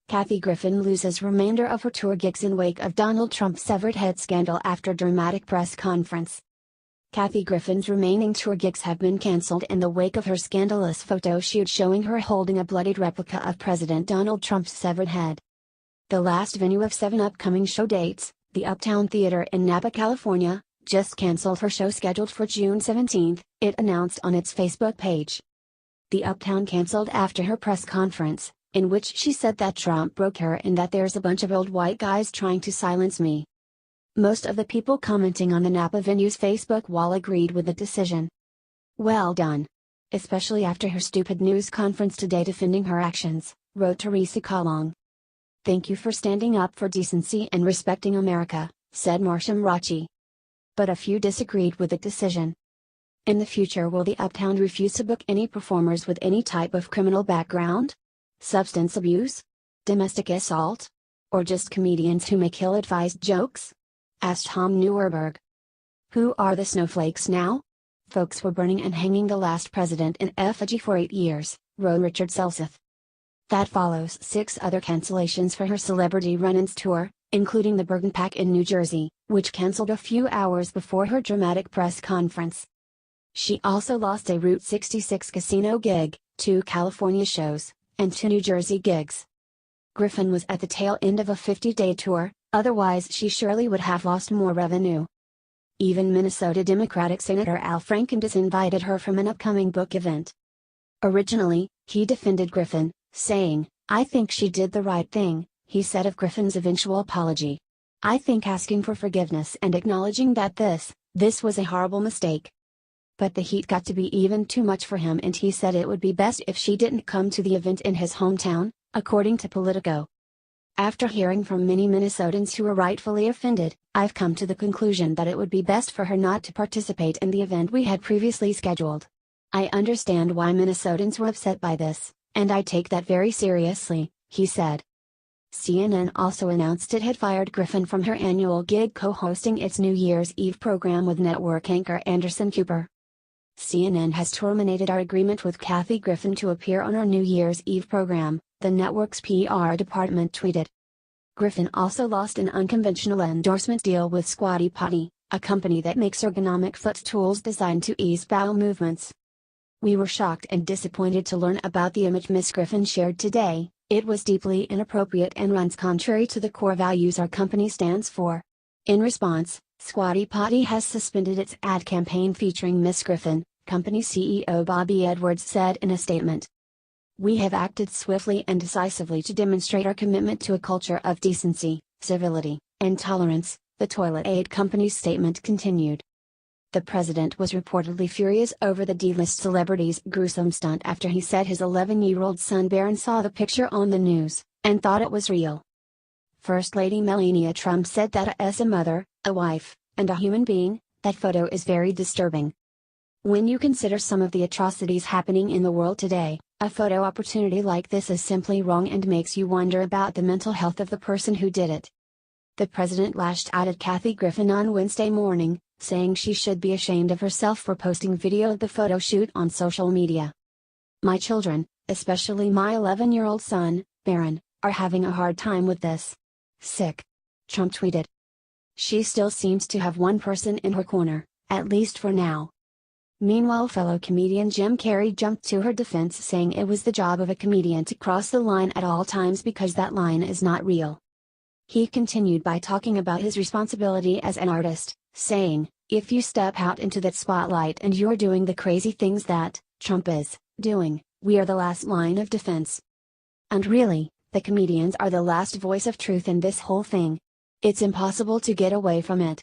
Kathy Griffin loses remainder of her tour gigs in wake of Donald Trump's severed head scandal after dramatic press conference. Kathy Griffin's remaining tour gigs have been cancelled in the wake of her scandalous photo shoot showing her holding a bloodied replica of President Donald Trump's severed head. The last venue of 7 upcoming show dates, the Uptown Theater in Napa, California, just cancelled her show scheduled for June 17, it announced on its Facebook page. The Uptown cancelled after her press conference, in which she said that Trump broke her and that there's a bunch of old white guys trying to silence me. Most of the people commenting on the Napa venue's Facebook wall agreed with the decision. Well done. Especially after her stupid news conference today defending her actions, wrote Theresa Coolong. Thank you for standing up for decency and respecting America, said Marsha Mirachi. But a few disagreed with the decision. In the future, will the Uptown refuse to book any performers with any type of criminal background? Substance abuse? Domestic assault? Or just comedians who make ill-advised jokes? Asked Tom Neuerberg. Who are the snowflakes now? Folks were burning and hanging the last president in effigy for 8 years, wrote Richard Selseth. That follows 6 other cancellations for her Celebrity Run-Ins tour, including the Bergen Pack in New Jersey, which cancelled a few hours before her dramatic press conference. She also lost a Route 66 casino gig, 2 California shows, and 2 New Jersey gigs. Griffin was at the tail end of a 50-day tour, otherwise she surely would have lost more revenue. Even Minnesota Democratic Senator Al Franken disinvited her from an upcoming book event. Originally, he defended Griffin, saying, "I think she did the right thing," he said of Griffin's eventual apology. "I think asking for forgiveness and acknowledging that this was a horrible mistake." But the heat got to be even too much for him and he said it would be best if she didn't come to the event in his hometown, according to Politico. After hearing from many Minnesotans who were rightfully offended, I've come to the conclusion that it would be best for her not to participate in the event we had previously scheduled. I understand why Minnesotans were upset by this, and I take that very seriously, he said. CNN also announced it had fired Griffin from her annual gig co-hosting its New Year's Eve program with network anchor Anderson Cooper. CNN has terminated our agreement with Kathy Griffin to appear on our New Year's Eve program, the network's PR department tweeted. Griffin also lost an unconventional endorsement deal with Squatty Potty, a company that makes ergonomic foot tools designed to ease bowel movements. We were shocked and disappointed to learn about the image Miss Griffin shared today. It was deeply inappropriate and runs contrary to the core values our company stands for. In response, Squatty Potty has suspended its ad campaign featuring Miss Griffin, company CEO Bobby Edwards said in a statement. We have acted swiftly and decisively to demonstrate our commitment to a culture of decency, civility, and tolerance, the Toilet Aid Company's statement continued. The president was reportedly furious over the D-list celebrity's gruesome stunt after he said his 11-year-old son Barron saw the picture on the news, and thought it was real. First Lady Melania Trump said that as a mother, a wife, and a human being, that photo is very disturbing. When you consider some of the atrocities happening in the world today, a photo opportunity like this is simply wrong and makes you wonder about the mental health of the person who did it. The president lashed out at Kathy Griffin on Wednesday morning, saying she should be ashamed of herself for posting video of the photo shoot on social media. My children, especially my 11-year-old son, Barron, are having a hard time with this. Sick. Trump tweeted. She still seems to have one person in her corner, at least for now. Meanwhile, fellow comedian Jim Carrey jumped to her defense, saying it was the job of a comedian to cross the line at all times because that line is not real. He continued by talking about his responsibility as an artist, saying, "If you step out into that spotlight and you're doing the crazy things that Trump is doing, we are the last line of defense. And really, the comedians are the last voice of truth in this whole thing. It's impossible to get away from it."